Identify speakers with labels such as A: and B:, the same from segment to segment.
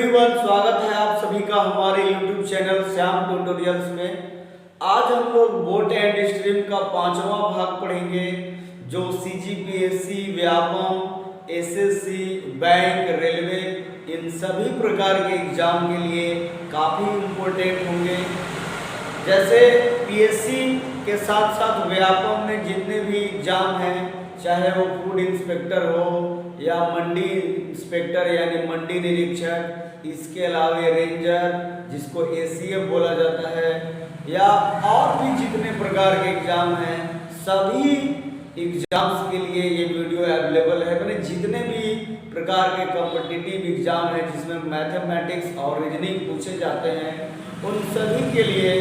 A: Everyone, स्वागत है आप सभी का हमारे यूट्यूब चैनल श्याम ट्यूटोरियल्स में। आज हम लोग बोट एंड स्ट्रीम का 5वां भाग पढ़ेंगे, जो CGPSC, Vyapam, SSC, bank, railway इन सभी प्रकार के एग्जाम के लिए काफ़ी इम्पोर्टेंट होंगे। जैसे पीएससी के साथ साथ व्यापम में जितने भी एग्जाम हैं, चाहे वो फूड इंस्पेक्टर हो या मंडी इंस्पेक्टर यानी मंडी निरीक्षक, इसके अलावा रेंजर जिसको एसीएफ बोला जाता है, या और भी जितने प्रकार के एग्जाम हैं, सभी एग्जाम्स के लिए ये वीडियो अवेलेबल है। मैंने जितने भी प्रकार के कॉम्पिटिटिव एग्जाम हैं जिसमें मैथमेटिक्स और रीजनिंग पूछे जाते हैं, उन सभी के लिए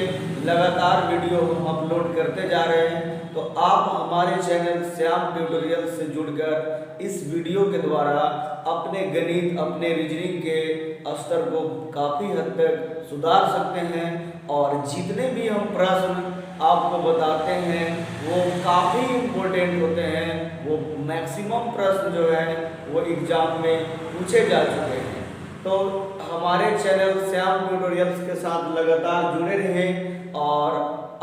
A: लगातार वीडियो हम अपलोड करते जा रहे हैं। तो आप हमारे चैनल श्याम ट्यूटोरियल से जुड़कर इस वीडियो के द्वारा अपने गणित, अपने रीजनिंग के स्तर को काफ़ी हद तक सुधार सकते हैं, और जितने भी हम प्रश्न आपको बताते हैं वो काफ़ी इम्पोर्टेंट होते हैं। वो मैक्सिमम प्रश्न जो है वो एग्जाम में पूछे जा चुके हैं। तो हमारे चैनल श्याम ट्यूटोरियल्स के साथ लगातार जुड़े रहें और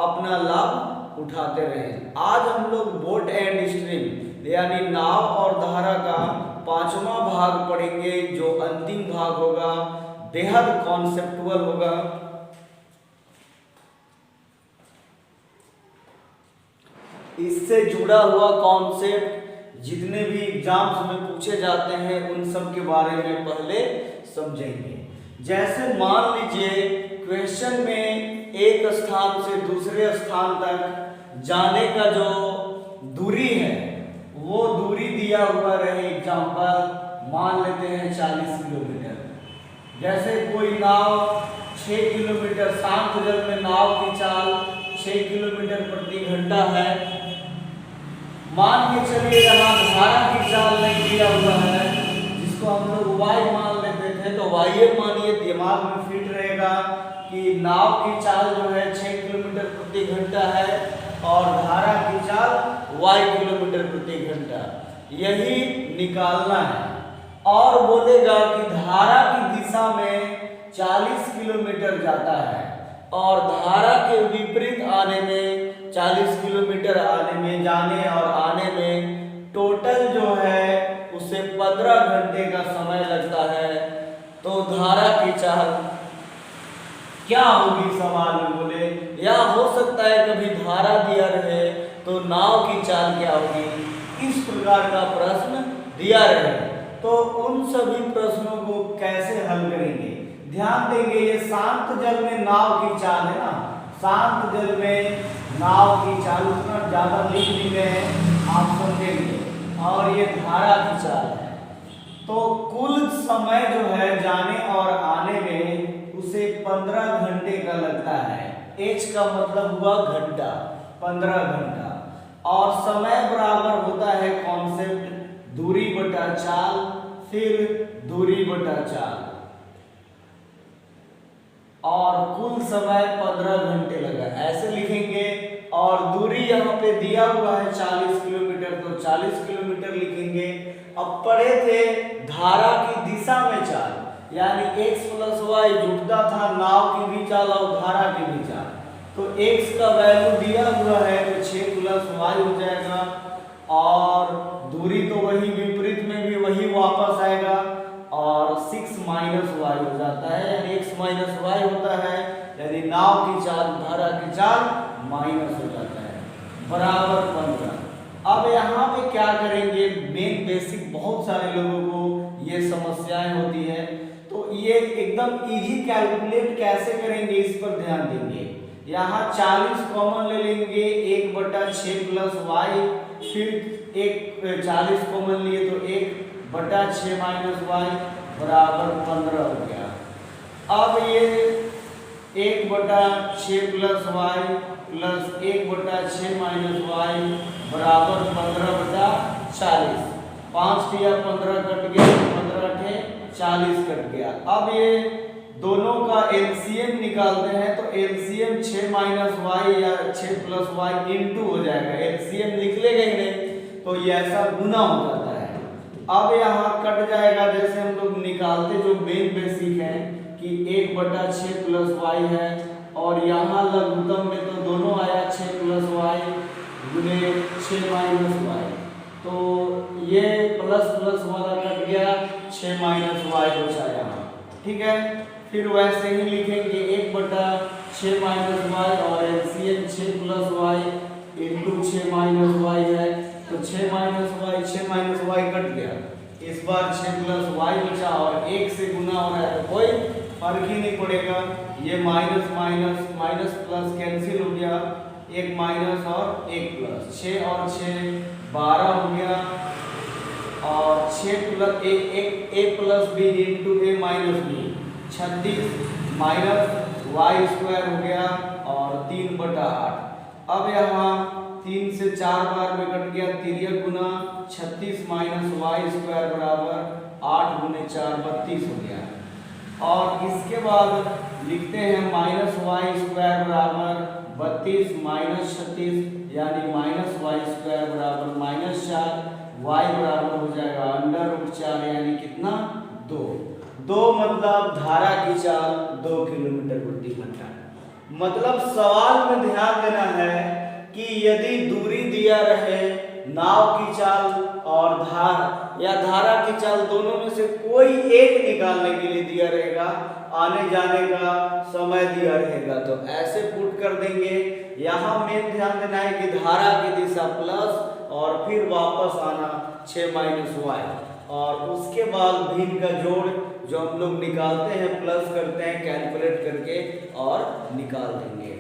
A: अपना लाभ उठाते रहें। आज हम लोग बोट एंड स्ट्रीम यानी नाव और धारा का 5वां भाग पढ़ेंगे, जो अंतिम भाग होगा, बेहद कॉन्सेप्टुअल होगा। इससे जुड़ा हुआ कॉन्सेप्ट जितने भी एग्जाम्स में पूछे जाते हैं उन सब के बारे में पहले समझेंगे। जैसे मान लीजिए क्वेश्चन में एक स्थान से दूसरे स्थान तक जाने का जो दूरी है वो दूरी दिया हुआ रहे। एग्जाम्पल मान लेते हैं 40 किलोमीटर। जैसे कोई नाव 6 किलोमीटर, शांत जल में नाव की चाल 6 किलोमीटर प्रति घंटा है। मान के चलिए यहाँ धारा की चाल नहीं दिया हुआ है, जिसको हम लोग वाई मान लेते थे। तो वाई मानिए, दिमाग में फिट रहेगा कि नाव की चाल जो है 6 किलोमीटर प्रति घंटा है और धारा की चाल y किलोमीटर प्रति घंटा, यही निकालना है। और बोलेगा कि धारा की दिशा में 40 किलोमीटर जाता है और धारा के विपरीत आने में 40 किलोमीटर आने में, जाने और आने में टोटल जो है उसे 15 घंटे का समय लगता है। तो धारा की चाल क्या होगी सवाल में बोले, या हो सकता है कभी धारा दिया रहे तो नाव की चाल क्या होगी, इस प्रकार का प्रश्न दिया रहे। तो उन सभी प्रश्नों को कैसे हल करेंगे, ध्यान देंगे। ये शांत जल में नाव की चाल है ना, शांत जल में नाव की चाल उतना ज्यादा लिख नहीं गए हैं, आप समझेंगे। और ये धारा की चाल है, तो कुल समय जो है जाने और आने में उसे 15 घंटे का लगता है। एच का मतलब हुआ घंटा, 15 घंटा। और समय बराबर होता है कॉन्सेप्ट दूरी बटा चाल, फिर दूरी बटा चाल, और कुल समय 15 घंटे लगा, ऐसे लिखेंगे। और दूरी यहाँ पे दिया हुआ है 40 किलोमीटर, तो 40 किलोमीटर लिखेंगे। अब पढ़े थे धारा की दिशा में चाल, यानी x + y जुटता था नाव की भी चाल और धारा की भी चाल। तो x का वैल्यू दिया हुआ है तो 6 + y हो जाएगा, और दूरी तो वही विपरीत में भी वही वापस आएगा, और 6 - y हो जाता है, यानी x - y होता है, यानी नाव की चाल धारा की चाल माइनस हो जाता है, बराबर 15। अब यहाँ पे क्या करेंगे, मेन बेसिक बहुत सारे लोगों को ये समस्याएं होती है, तो ये एकदम इजी कैलकुलेट कैसे करेंगे इस पर ध्यान देंगे। यहाँ 40 कॉमन ले लेंगे, 1/6 + y, फिर 40 कॉमन लिए तो 1/6 - y बराबर 15 हो गया। अब ये 1/6 + y प्लस 1/6 - y बराबर 15/40। 5 × 15 कट गया, 15 × 40 कट गया। अब ये दोनों का एलसीएम निकालते हैं, तो एलसीएम 6 - y या 6 + y * हो जाएगा। एलसीएम लिख लेंगे नहीं तो ये ऐसा गुना हो जाता है। अब यहाँ कट जाएगा, जैसे हम लोग निकालते जो मेन बेसिक है कि 1/6 प्लस वाई है, और यहाँ लघुत्तम में तो दोनों आया 6 प्लस वाई गुने 6 माइनस वाई, तो ये प्लस प्लस वाला कट गया, 6 माइनस वाई बचा यहाँ। ठीक है, फिर वैसे ही लिखेंगे 1/6 माइनस वाई और LCM 6 plus y into 6 minus y है, तो 6 माइनस वाई कट गया, इस बार 6 प्लस वाई बचा और 1 से गुना हो रहा है तो कोई फर्क ही नहीं पड़ेगा, ये minus minus minus plus cancel हो गया, एक माइनस और एक प्लस, 6 और 6 12 हो गया, और 6 plus A plus B into A minus B 36 minus Y square हो गया और 3/8। अब यहाँ 3 से 4 बार में कट गया, तिर्यक गुना 36 माइनस वाई स्क्वायर बराबर 8 गुने 4 32 हो गया, और इसके बाद लिखते हैं माइनस वाई स्क्वायर बराबर 32 माइनस 36 यानी माइनस वाई स्क्वायर बराबर -4, वाई बराबर हो जाएगा √4 यानी कितना 2 मतलब धारा की चाल 2 किलोमीटर प्रति घंटा। मतलब सवाल में ध्यान देना है कि यदि दूरी दिया रहे, नाव की चाल और धार या धारा की चाल दोनों में से कोई एक निकालने के लिए दिया रहेगा, आने जाने का समय दिया रहेगा, तो ऐसे पुट कर देंगे। यहाँ मेन ध्यान देना है कि धारा की दिशा प्लस और फिर वापस आना 6 माइनस वाई, और उसके बाद भिन्न का जोड़ जो हम लोग निकालते हैं प्लस करते हैं कैलकुलेट करके और निकाल देंगे।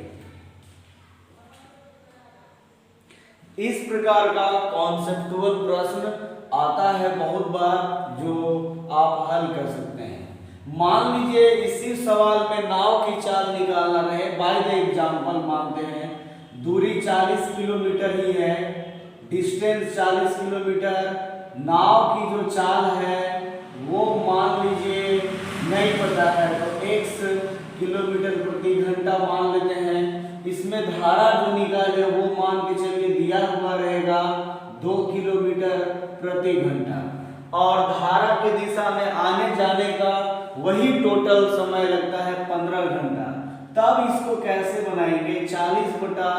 A: इस प्रकार का कॉन्सेप्चुअल प्रश्न आता है बहुत बार जो आप हल कर सकते हैं। मान लीजिए इसी सवाल में नाव की चाल निकालना रहे, बाय द एग्जांपल मानते हैं दूरी 40 किलोमीटर ही है, डिस्टेंस 40 किलोमीटर, नाव की जो चाल है वो मान लीजिए नहीं पता है तो x किलोमीटर प्रति घंटा मान लेते हैं। इसमें धारा जो निकाले वो मान के चलिए दिया हुआ रहेगा 2 किलोमीटर प्रति घंटा, और धारा की दिशा में आने जाने का वही टोटल समय लगता है 15 घंटा। तब इसको कैसे बनाएंगे, 40 बटा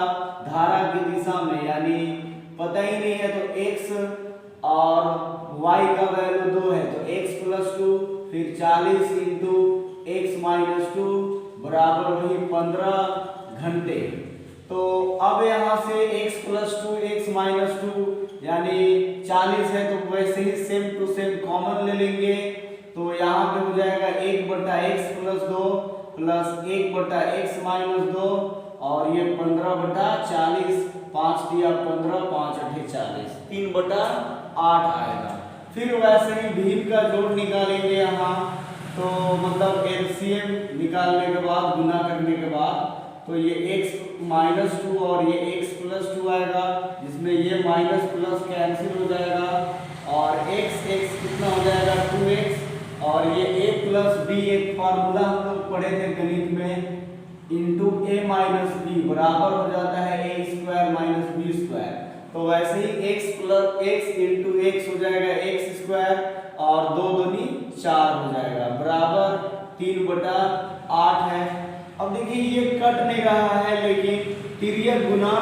A: धारा की दिशा में, यानी पता ही नहीं है तो x और y का वैल्यू 2 है तो x + 2, फिर 40 इंटू x - 2 बराबर वही 15 घंटे। तो अब यहाँ से x + 2 x - 2 यानी 40 है तो वैसे ही सेम टू सेम कॉमन ले लेंगे, तो यहाँ पे हो जाएगा 1/x + 2 प्लस 1/x - 2 और ये 15/40, 5 दिया 15, 5 × 40, 3/8 आएगा। फिर वैसे ही भिन्न का जोड़ निकालेंगे यहाँ, तो मतलब एलसीएम निकालने के बाद गुना करने के बाद तो ये x - 2 और ये x + 2 आएगा, जिसमें ये माइनस प्लस कैंसिल हो जाएगा और x कितना हो जाएगा 2x, और ये a + b एक फार्मूला हम लोग पढ़े थे गणित में, इंटू a - b बराबर हो जाता है a² - b²। तो वैसे ही x इंटू x हो जाएगा x² और 2 दूनी 4 हो जाएगा बराबर 3/8 है। अब देखिए ये कट नहीं रहा है, लेकिन तिर्यक गुना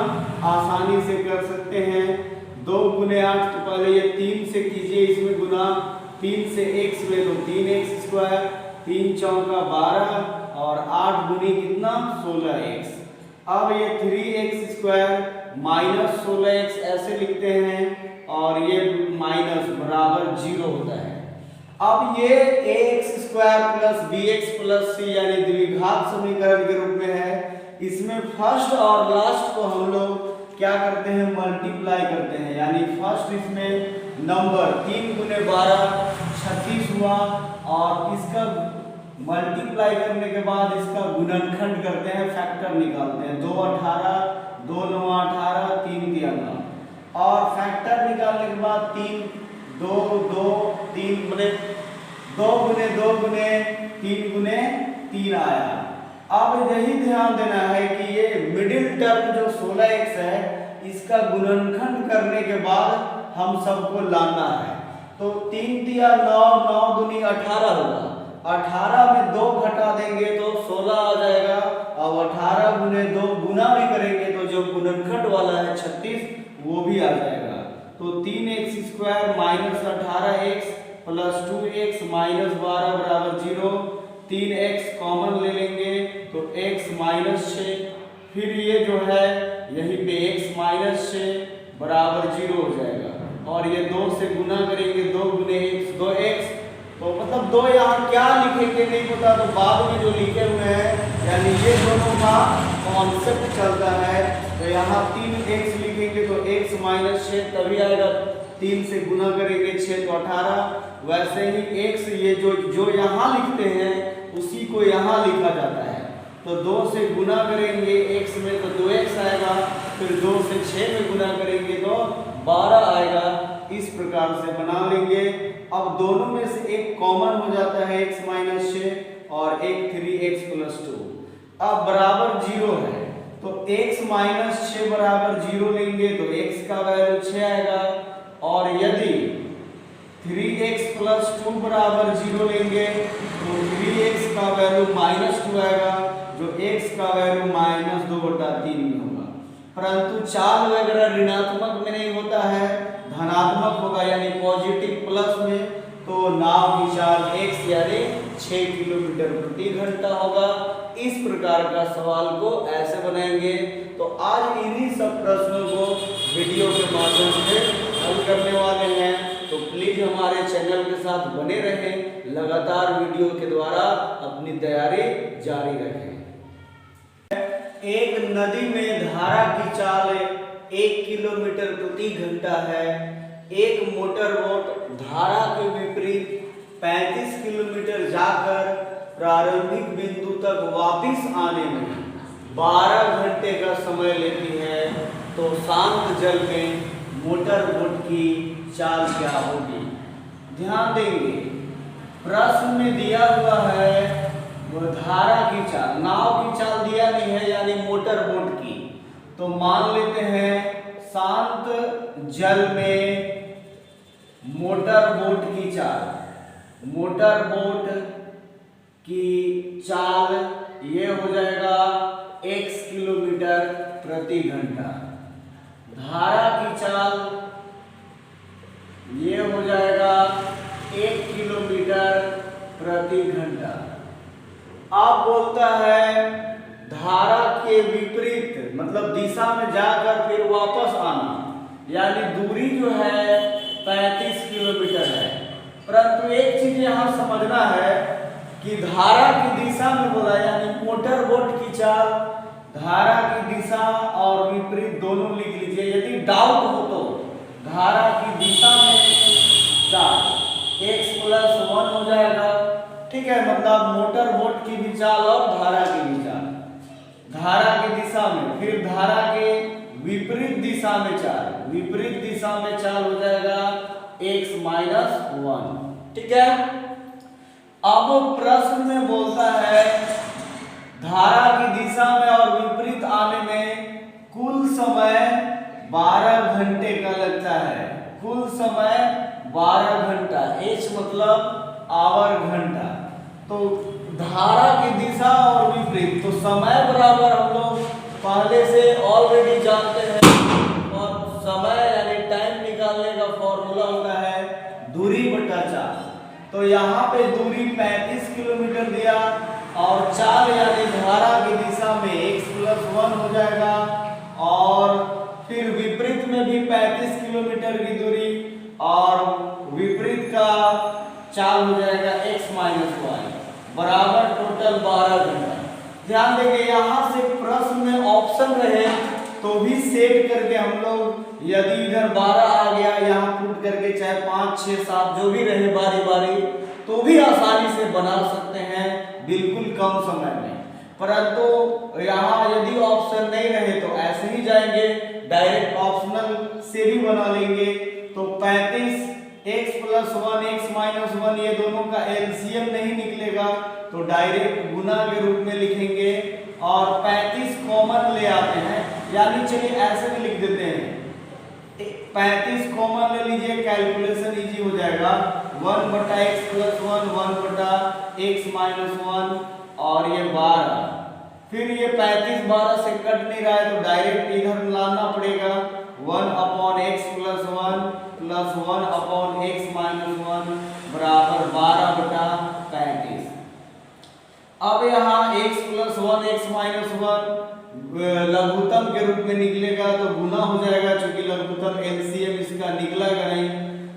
A: आसानी से कर सकते हैं। 2 × 8 तो पहले ये 3 से कीजिए, इसमें गुना 3 से x ले लो 3x², 3 चौका 12 और 8 गुनी कितना 16x। अब ये 3x² माइनस 16x ऐसे लिखते हैं और ये माइनस बराबर 0 होता है। अब ये ax² plus bx plus c यानी द्विघात समीकरण के रूप में है। इसमें फर्स्ट और लास्ट को हम लोग क्या करते हैं, मल्टीप्लाई करते हैं, यानी फर्स्ट इसमें नंबर 3 × 12 36 हुआ और इसका मल्टीप्लाई करने के बाद इसका गुणनखंड करते हैं, फैक्टर निकालते हैं। 2 18, 2 9 18, 3 दिया 9, और फैक्टर निकालने के बाद 3 2 2 3 बने 2 × 2 × 3 × 3 आया। अब यही ध्यान देना है कि ये मिडिल टर्म जो 16x है इसका गुणनखंड करने के बाद हम सबको लाना है। तो 3 तिया 9, 9 दूनी 18 होगा। 18 में 2 घटा देंगे तो 16 आ जाएगा। अब 18 गुने 2 गुना भी करेंगे तो जो गुणनखंड वाला है 36 वो भी आ जाएगा। तो 3x square minus 18x plus 2x minus 12 बराबर 0। 3x कॉमन ले लेंगे तो x माइनस 6, फिर ये जो है यहीं पे x माइनस 6 बराबर 0 हो जाएगा। और ये 2 से गुना करेंगे, 2 गुने x 2x, तो मतलब 2 यहाँ क्या लिखेंगे नहीं पता, तो बाद में जो लिखे हुए हैं यानी ये दोनों का कॉन्सेप्ट चलता है। तो यहाँ 3x लिखेंगे तो x माइनस 6 तभी आएगा, 3 से गुना करेंगे 6 तो 18। वैसे ही x ये जो यहाँ लिखते हैं उसी को यहाँ लिखा जाता है। तो 2 से गुना करेंगे x में तो 2x आएगा, फिर 2 से 6 में गुना करेंगे तो 12 आएगा। इस प्रकार से बना लेंगे। अब दोनों में से एक कॉमन हो जाता है x माइनस 6 और एक 3x प्लस 2। अब बराबर 0 है तो x माइनस 6 बराबर 0 लेंगे तो x का वैल्यू 6 आएगा। और यदि 3x प्लस 2 बराबर 0 लेंगे तो 3x का वैल्यू माइनस 2 आएगा, जो x का वैल्यू माइनस 2/3 में होगा। परंतु चाल वगैरह ऋणात्मक में नहीं होता है, धनात्मक होगा यानी पॉजिटिव प्लस में। तो नाव की चाल x यानी 6 किलोमीटर प्रति घंटा होगा। इस प्रकार का सवाल को ऐसे बनाएंगे। तो आज इन्हीं सब प्रश्नों को वीडियो के माध्यम से हल करने वाले हैं। तो प्लीज हमारे चैनल के साथ बने रहें, लगातार वीडियो के द्वारा अपनी तैयारी जारी रखें। एक नदी में धारा की चाल 1 किलोमीटर प्रति घंटा है। एक मोटर बोट धारा के विपरीत 35 किलोमीटर जाकर प्रारंभिक बिंदु तक वापस आने में 12 घंटे का समय लेती है। तो शांत जल में मोटर बोट की चाल क्या होगी? ध्यान देंगे, प्रश्न में दिया हुआ है वो धारा की चाल, नाव की चाल दिया नहीं है यानी मोटर बोट की। तो मान लेते हैं शांत जल में मोटर बोट की चाल, मोटर बोट की चाल ये हो जाएगा x किलोमीटर प्रति घंटा। धारा की चाल ये हो जाएगा 1 किलोमीटर प्रति घंटा। अब बोलता है धारा के विपरीत मतलब दिशा में जाकर फिर वापस आना, यानी दूरी जो है 35 किलोमीटर है। परंतु एक चीज यहाँ समझना है कि धारा की दिशा में बोला यानी मोटर बोट की चाल, धारा की दिशा और विपरीत दोनों लिख लीजिए। यदि डाउट हो तो धारा की दिशा में चाल x प्लस 1 हो जाएगा, ठीक है। मतलब मोटर बोट की भी चाल और धारा की भी चाल, धारा की दिशा में, फिर धारा के विपरीत दिशा में चाल, विपरीत दिशा में चाल हो जाएगा x माइनस 1, ठीक है। अब प्रश्न में बोलता है धारा की दिशा में और विपरीत आने में कुल समय 12 घंटे का लगता है। कुल समय 12 घंटा, h मतलब आवर घंटा। तो धारा की दिशा और विपरीत, तो समय बराबर हम लोग पहले से ऑलरेडी जानते हैं। और समय यानी टाइम निकालने का फॉर्मूला होता है दूरी बटा चाल। तो यहाँ पे दूरी 35 किलोमीटर दिया और चाल यानी धारा की दिशा में x प्लस 1 हो जाएगा। और फिर विपरीत में भी 35 किलोमीटर की दूरी और विपरीत का चाल हो जाएगा x माइनस 1 बराबर टोटल 12 घंटा। ध्यान देंगे यहाँ से प्रश्न में ऑप्शन रहे तो भी सेट करके हम लोग यदि इधर 12 आ गया यहाँ पुट करके चाहे 5, 6, 7 जो भी रहे बारी बारी तो भी आसानी से बना सकते हैं बिल्कुल कम समय में। परंतु यहाँ यदि ऑप्शन नहीं रहे तो ऐसे ही जाएंगे, डायरेक्ट ऑप्शनल से भी बना लेंगे। तो 35 x प्लस 1 x माइनस 1 ये दोनों का एलसीएम नहीं निकलेगा तो डायरेक्ट गुना के रूप में लिखेंगे और 35 कॉमन ले आते हैं, यानी चलिए ऐसे भी लिख देते हैं 35 कॉमन ले लीजिए, कैलकुलेशन इजी हो जाएगा। 1/x + 1 1/x-1 और ये 12। फिर ये 35 12 से कट नहीं रहा है तो डायरेक्ट इधर लाना पड़ेगा। 1/x + 1 + 1/x-1 बराबर 12/35। अब यहाँ x + 1 x-1 लघुत्तम के रूप में निकलेगा तो गुना हो जाएगा, क्योंकि लघुत्तम एलसीएम इसका निकलेगा नहीं।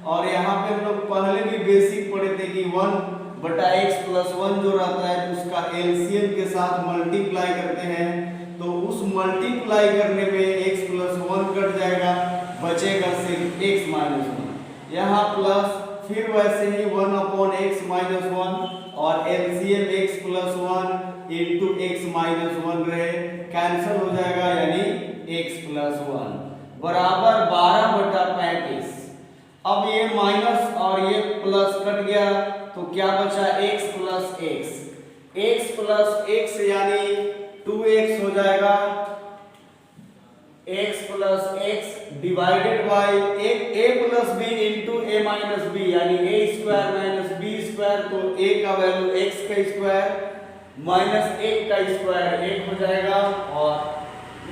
A: और यहाँ पे हम लोग पहले भी बेसिक पढ़े थे कि 1/x + 1 जो रहता है तो उसका एलसीएम के साथ मल्टीप्लाई करते हैं, तो उस मल्टीप्लाई करने में x + 1 कट जाएगा, बचेगा सिर्फ x-1। यहाँ प्लस, फिर वैसे ही 1/x-1 और एलसीएम x + 1 × x-1 रहे, कैंसिल हो जाएगा, यानी x + 1 बराबर 12/35। अब ये माइनस और ये प्लस कट गया तो क्या बचा, x + x यानी 2x हो जाएगा। x + x divided by a + b × a - b यानी a² - b², तो a का वैल्यू x का स्क्वायर माइनस 1 का स्क्वायर 1 हो जाएगा, और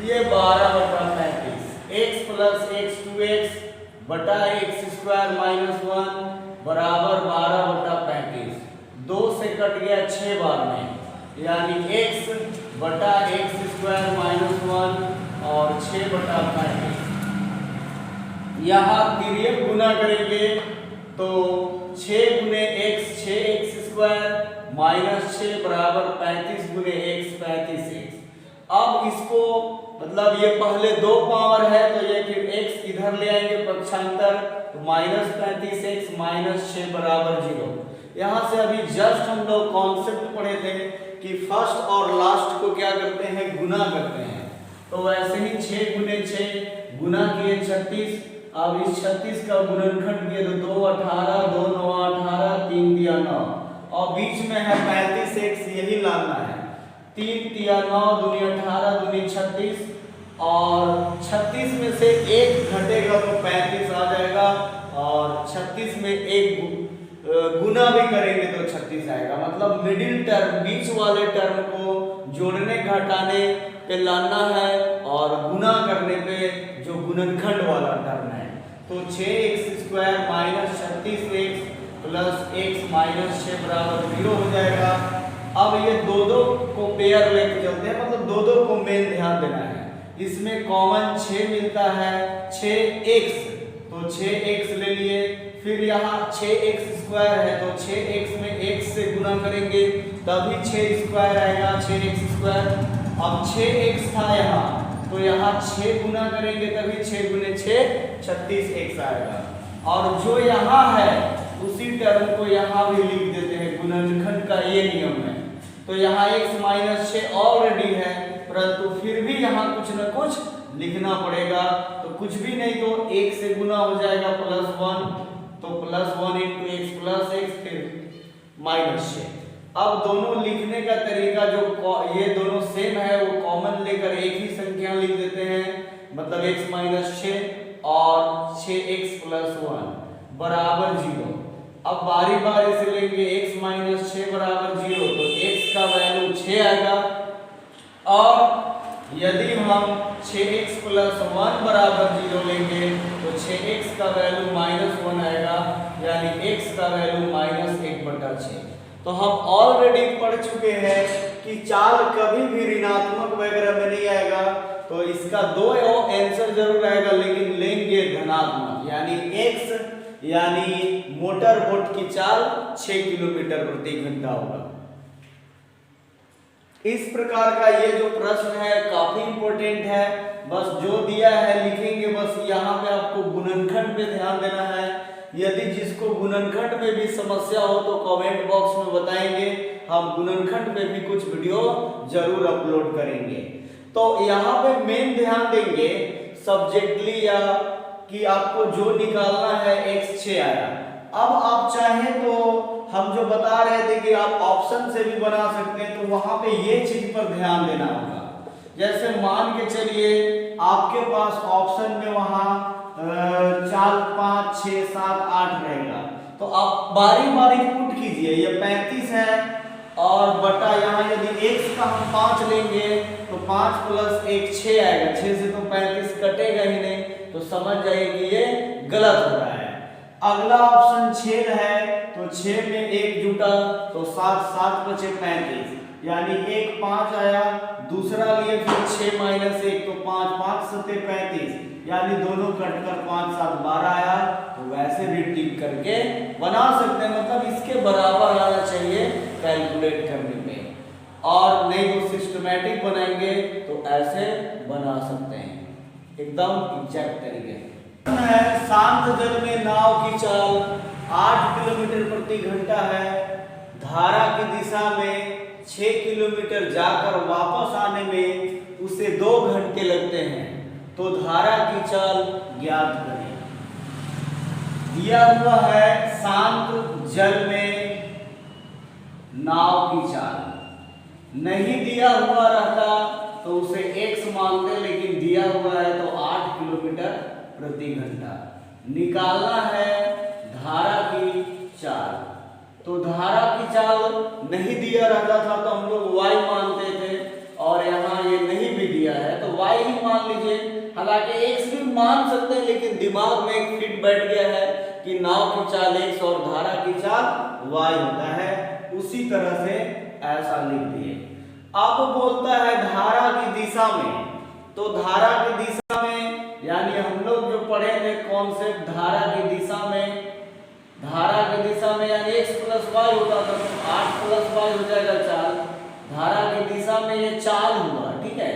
A: ये 12/35। x + x 2x बटा x² - 1 बराबर 12/35। 2 से कट गया 6 बार में, यानी x बटा x² - 1 और 6/35। यहाँ तिर्यक गुना करेंगे तो 6 × x 6x² -6 बराबर 35 × x 35x। अब इसको मतलब ये पहले 2 पावर है तो ये फिर x इधर ले आएंगे पक्षांतर, तो -35x -6 बराबर 0। यहाँ से अभी जस्ट हम लोग कॉन्सेप्ट पढ़े थे कि फर्स्ट और लास्ट को क्या करते हैं, गुना करते हैं। तो वैसे ही 6 × 6 गुना किए 36। अब इस 36 का गुणनखंड किए तो 2 18 2 9 18 3 × 9 और बीच में है 35x, यही लाना है। 3 × 9 दूनी 18 दूनी 36 और 36 में से 1 घटेगा तो 35 आ जाएगा, और 36 में 1 गुना भी करेंगे तो 36 आएगा। मतलब मिडिल टर्म, बीच वाले टर्म को जोड़ने घटाने पे लाना है और गुना करने पे जो गुणनखंड वाला टर्म है। तो 6x² - 36x + x - 6 बराबर 0 हो जाएगा। अब ये दो को पेयर लेके चलते हैं, मतलब दो को मेन ध्यान देना है। इसमें कॉमन 6 मिलता है, 6x, तो 6x ले लिए। फिर यहाँ 6x² है तो 6x में x से गुना करेंगे तभी 6² आएगा, 6x²। अब 6x था यहाँ, तो यहाँ 6 गुना करेंगे तभी 6 × 6 36x आएगा। और जो यहाँ है उसी टर्म को यहाँ भी लिख देते हैं, गुणनखंड का ये नियम है। तो यहाँ x - 6 ऑलरेडी है, परंतु फिर भी यहाँ कुछ न कुछ लिखना पड़ेगा। तो कुछ भी नहीं तो 1 से गुना हो जाएगा +1, तो +1 × x + x फिर -6। अब दोनों लिखने का तरीका जो ये दोनों सेम है वो कॉमन लेकर एक ही संख्या लिख देते हैं, मतलब x - 6 और 6x + 1 बराबर 0। अब बारी बारी से लेंगे, x - 6 बराबर 0 तो x का वैल्यू 6 आएगा, और यदि हम 6x + 1 बराबर 0 लेंगे तो 6x का वैल्यू -1 आएगा, यानी x का वैल्यू -1/6। तो हम ऑलरेडी पढ़ चुके हैं कि चाल कभी भी ऋणात्मक वगैरह में नहीं आएगा, तो इसका 2 आंसर जरूर आएगा, लेकिन लेंगे धनात्मक, यानी x यानी मोटर बोट की चाल 6 किलोमीटर प्रति घंटा होगा। इस प्रकार का ये जो प्रश्न है काफी इंपॉर्टेंट है, बस जो दिया है लिखेंगे, बस यहाँ पे आपको गुणनखंड पे ध्यान देना है। यदि जिसको गुणनखंड में भी समस्या हो तो कमेंट बॉक्स में बताएंगे, हम गुणनखंड पे भी कुछ वीडियो जरूर अपलोड करेंगे। तो यहाँ पे मेन ध्यान देंगे सब्जेक्टली या कि आपको जो निकालना है x 6 आया। अब आप चाहें तो हम जो बता रहे थे कि आप ऑप्शन से भी बना सकते हैं, तो वहां पे ये चीज पर ध्यान देना होगा। जैसे मान के चलिए आपके पास ऑप्शन में वहां 4 5 6 7 8 रहेगा। तो आप बारी बारी पुट कीजिए, ये 35 है और बटा यहाँ यदि x का हम 5 लेंगे तो 5 प्लस 1 6 आएगा, 6 से तो 35 कटेगा ही नहीं, तो समझ जाइए कि ये गलत हो रहा है। अगला ऑप्शन छेद है, तो 6 में 1 जुटा तो 7 7 बचे 35, यानी 1 5 आया। दूसरा लिए फिर 6 माइनस 1 तो 5 5 सत्ते 35, यानी दोनों कटकर 5 7 12 आया। तो वैसे भी टिक करके बना सकते हैं, मतलब इसके बराबर आना चाहिए कैलकुलेट करने में, और नहीं तो सिस्टमैटिक बनाएंगे तो ऐसे बना सकते हैं एकदम एग्जैक्ट तरीके से। शांत जल में नाव की चाल 8 किलोमीटर प्रति घंटा है, धारा की दिशा में 6 किलोमीटर जाकर वापस आने में उसे 2 घंटे लगते हैं, तो धारा की चाल ज्ञात करें। दिया हुआ है शांत जल में नाव की चाल, नहीं दिया हुआ रहता तो उसे x मानते, लेकिन दिया हुआ है तो 8 किलोमीटर प्रति घंटा। निकालना है धारा की चाल, तो धारा की चाल नहीं दिया रहता था तो हम लोग y मानते थे, और यहाँ ये नहीं भी दिया है तो y ही मान लीजिए। हालांकि x भी मान सकते हैं, लेकिन दिमाग में एक फिट बैठ गया है कि नाव की चाल x और धारा की चाल y होता है, उसी तरह से ऐसा लिख दिए। अब बोलता है धारा की दिशा में, तो धारा की दिशा में यानी हम लोग जो पढ़े थे कॉन्सेप्ट धारा की दिशा में, धारा की दिशा में यानी x प्लस वाई होता था, तो 8 प्लस वाई हो जाएगा चाल। धारा की दिशा में ये चाल हुआ, ठीक है,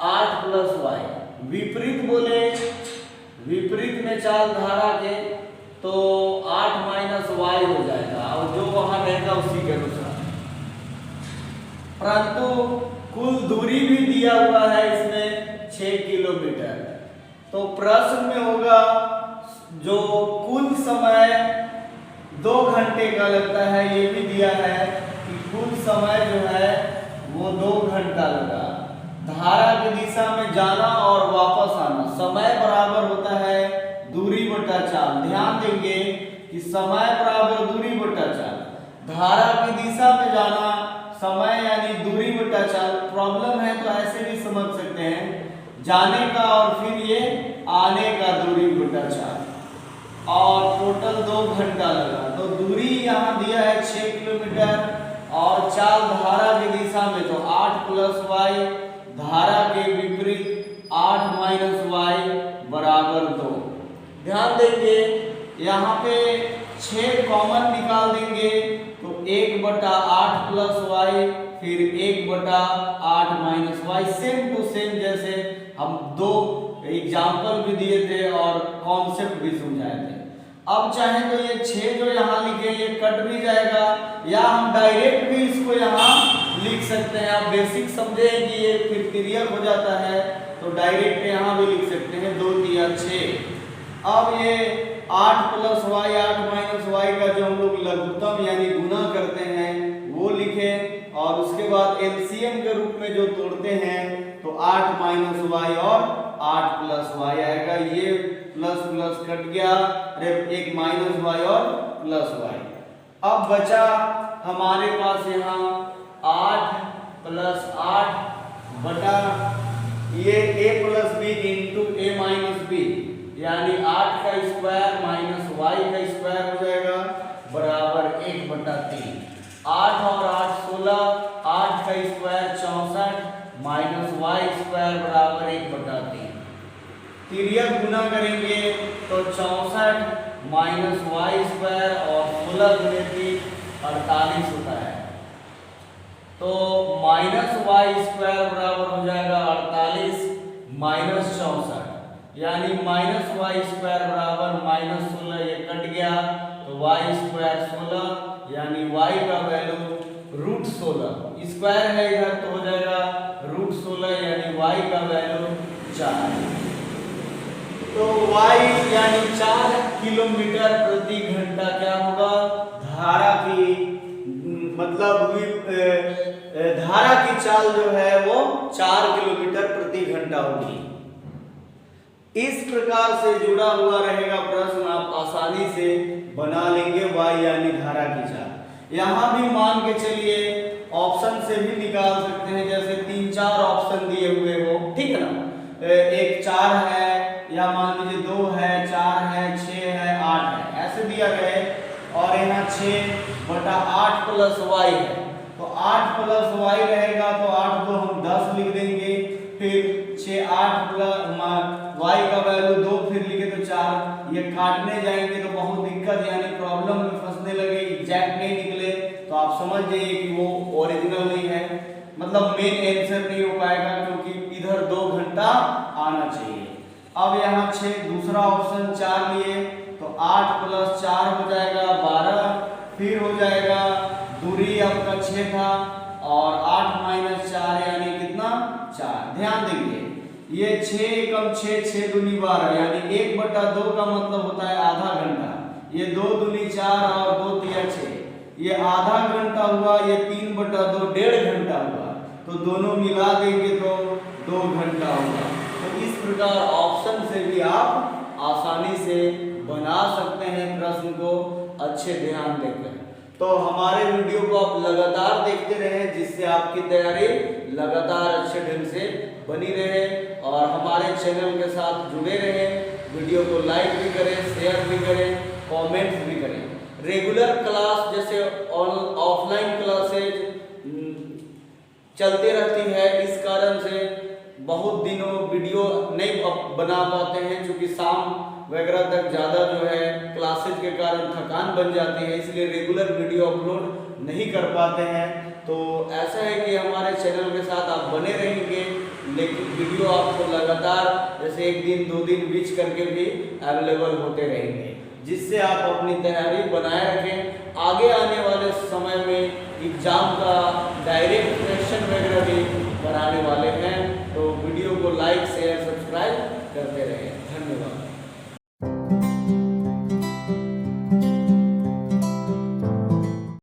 A: 8 प्लस वाई। विपरीत बोले, विपरीत में चाल धारा के तो 8 माइनस वाई हो जाएगा, और जो वहां रहेगा उसी के अनुसार। परंतु कुल दूरी भी दिया हुआ है इसमें 6 किलोमीटर, तो प्रश्न में होगा जो कुल समय 2 घंटे का लगता है, ये भी दिया है कि कुल समय जो है वो 2 घंटा लगा। धारा की दिशा में जाना और वापस आना, समय बराबर होता है दूरी बटा चाल। ध्यान देंगे कि समय बराबर दूरी बटा चाल। धारा की दिशा में जाना समय यानी दूरी बटा चाल। प्रॉब्लम है तो ऐसे भी समझ सकते हैं, जाने का और फिर ये आने का दूरी बटा चाल, और टोटल 2 घंटा लगा। तो दूरी यहाँ दिया है 6 किलोमीटर और चाल धारा की दिशा में तो 8 प्लस वाई, धारा के विपरीत 8 माइनस वाई बराबर 2। ध्यान देंगे यहाँ पे 6 कॉमन निकाल देंगे तो 1/8 प्लस वाई, फिर 1/8 minus y. Same to same जैसे हम 2 एग्जाम्पल भी दिए थे और कॉन्सेप्ट भी समझाए थे। अब चाहे तो ये 6 जो यहाँ लिखे ये कट भी जाएगा, या हम डायरेक्ट भी इसको यहाँ लिख सकते हैं। आप बेसिक समझे कि ये फिर क्लियर हो जाता है, तो डायरेक्ट यहाँ भी लिख सकते हैं 2 तिया 6। अब ये 8 प्लस वाई 8 माइनस वाई का जो हम लोग लघुत्तम यानी गुना करते हैं वो लिखे, और उसके बाद एलसीएम के रूप में जो तोड़ते हैं तो 8 माइनस वाई और 8 प्लस वाई आएगा। ये प्लस प्लस कट गया, अरे एक माइनस वाई और प्लस वाई। अब बचा हमारे पास यहाँ 8 प्लस 8 बटा ये a plus B into A minus b, यानी 8 का स्क्वायर माइनस वाई का स्क्वायर हो जाएगा बराबर 1/3। 8 और 8 16, 8 का स्क्वायर 64 माइनस वाई स्क्वायर बराबर 1/3। तिर्यक गुना करेंगे तो 64 माइनस वाई स्क्वायर और 16 गुने 3 48 होता है, तो माइनस वाई स्क्वायर बराबर हो जाएगा 48 माइनस 64, यानी माइनस वाई स्क्वायर बराबर माइनस 16। ये कट गया तो वाई स्क्वायर 16, यानी वाई का वैल्यू √16। स्क्वायर है इधर तो हो जाएगा √16, यानी वाई का वैल्यू 4। तो वाई यानी 4 किलोमीटर प्रति घंटा क्या होगा, धारा की मतलब धारा की चाल जो है वो 4 किलोमीटर प्रति घंटा होगी। इस प्रकार से जुड़ा हुआ रहेगा प्रश्न, आप आसानी से बना लेंगे y यानी धारा की चाल। यहाँ भी मान के चलिए ऑप्शन से भी निकाल सकते हैं, जैसे 3-4 ऑप्शन दिए हुए हो, ठीक है ना, एक 4 है या मान लीजिए 2 है, 4 है, 6 है, 8 है, ऐसे दिया गया है। और यहाँ 6/8 प्लस y है, तो 8 प्लस y रहेगा, तो 8 को हम 10 लिख देंगे, फिर 6 8 प्लस y का वैल्यू 2, फिर लिखे तो 4। ये काटने जाएंगे तो बहुत दिक्कत यानी प्रॉब्लम में फंसने लगे, एग्जैक्ट नहीं निकले, तो आप समझ जाइए कि वो ओरिजिनल नहीं है, मतलब मेन आंसर नहीं हो पाएगा, क्योंकि इधर 2 घंटा आना चाहिए। अब यहाँ 6 दूसरा ऑप्शन 4 लिए, तो 8 प्लस 4 हो जाएगा 12, फिर हो जाएगा दूरी आपका 6 था, और 8 माइनस 4 यानी कितना 4। ध्यान देंगे ये 6 एकम 6, 6 दूनी 12 यानी 1/2 का मतलब होता है आधा घंटा, ये 2 दूनी 4 और 2 तिया 6, ये आधा घंटा हुआ, ये 3/2 1.5 घंटा हुआ, तो दोनों मिला देंगे तो 2 घंटा होगा। तो इस प्रकार ऑप्शन से भी आप आसानी से बना सकते हैं प्रश्न को, अच्छे ध्यान देकर। तो हमारे वीडियो को आप लगातार देखते रहें, जिससे आपकी तैयारी लगातार अच्छे ढंग से बनी रहे, और हमारे चैनल के साथ जुड़े रहें। वीडियो को लाइक भी करें, शेयर भी करें, कमेंट भी करें। रेगुलर क्लास जैसे ऑफलाइन क्लासेज चलती रहती है, इस कारण से बहुत दिनों वीडियो नहीं बना पाते हैं, क्योंकि शाम वगैरह तक ज़्यादा जो है क्लासेज के कारण थकान बन जाती है, इसलिए रेगुलर वीडियो अपलोड नहीं कर पाते हैं। तो ऐसा है कि हमारे चैनल के साथ आप बने रहेंगे, लेकिन वीडियो आपको लगातार जैसे 1 दिन 2 दिन बीच करके भी अवेलेबल होते रहेंगे, जिससे आप अपनी तैयारी बनाए रखें। आगे आने वाले समय में एग्जाम का डायरेक्ट क्वेश्चन वगैरह भी कराने वाले हैं, तो वीडियो को लाइक